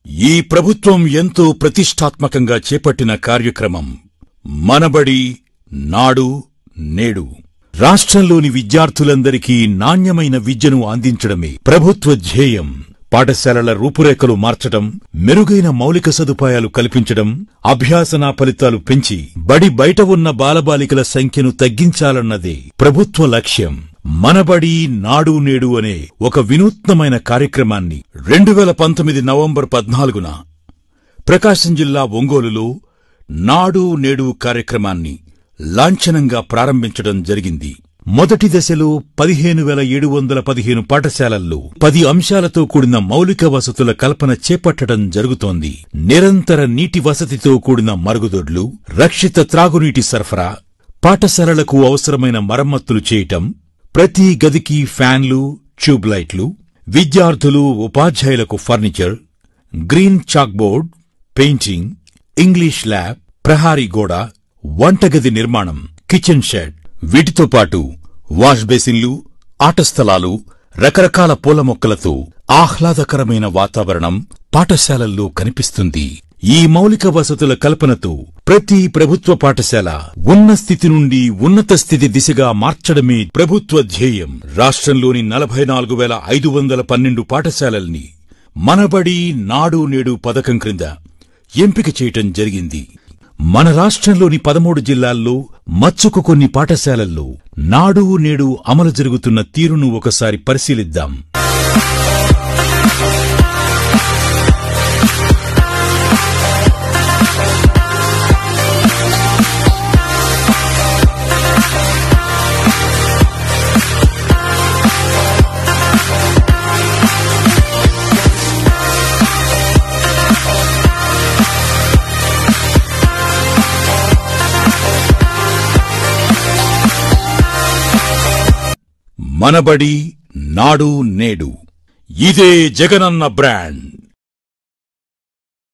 ఈ ప్రభుత్వం ఎంతో ప్రతిష్టాత్మకంగా చేపట్టిన కార్యక్రమం మనబడి నాడు నేడు. రాష్ట్రంలోని విద్యార్థులందరికీ నాణ్యమైన విద్యను అందించడమే ప్రభుత్వ ధ్యేయం. పాఠశాలల రూపురేఖలు మార్చడం, మెరుగైన మౌలిక సదుపాయాలు కల్పించడం, అభ్యాసన ఫలితాలు పెంచి బడి బయట ఉన్న బాలబాలికల సంఖ్యను తగ్గించాలన్నదే ప్రభుత్వ లక్ష్యం. మనబడి నాడు నేడు అనే ఒక వినూత్నమైన కార్యక్రమాన్ని 2019 నవంబర్ 14న ప్రకాశం జిల్లా ఒంగోలులో నాడు నేడు కార్యక్రమాన్ని లాంఛనంగా ప్రారంభించడం జరిగింది. మొదటి దశలో 15,715 పాఠశాలల్లో 10 అంశాలతో కూడిన మౌలిక వసతుల కల్పన చేపట్టడం జరుగుతోంది. నిరంతర నీటి వసతితో కూడిన మరుగుదొడ్లు, రక్షిత త్రాగునీటి సరఫరా, పాఠశాలలకు అవసరమైన మరమ్మతులు చేయటం, ప్రతి గదికి ఫ్యాన్లు, ట్యూబ్లైట్లు, విద్యార్థులు ఉపాధ్యాయులకు furniture, green chalkboard, painting, English lab, ప్రహారీ గోడ, వంటగది నిర్మాణం, కిచెన్ షెడ్, వీటితో పాటు వాష్ బేసిన్లు, ఆట స్థలాలు, రకరకాల పూల మొక్కలతో ఆహ్లాదకరమైన వాతావరణం పాఠశాలల్లో కనిపిస్తుంది. ఈ మౌలిక వసతుల కల్పనతో ప్రతి ప్రభుత్వ పాఠశాల ఉన్న స్థితి నుండి ఉన్నత స్థితి దిశగా మార్చడమే ప్రభుత్వ ధ్యేయం. రాష్ట్రంలోని 44,512 పాఠశాలల్ని మనబడి నాడు నేడు పథకం క్రింద ఎంపిక చేయటం జరిగింది. మన రాష్ట్రంలోని 13 జిల్లాల్లో మచ్చుకు కొన్ని పాఠశాలల్లో నాడు నేడు అమలు జరుగుతున్న తీరును ఒకసారి పరిశీలిద్దాం. మనబడి నాడు నేడు ఇదే జగనన్న బ్రాండ్.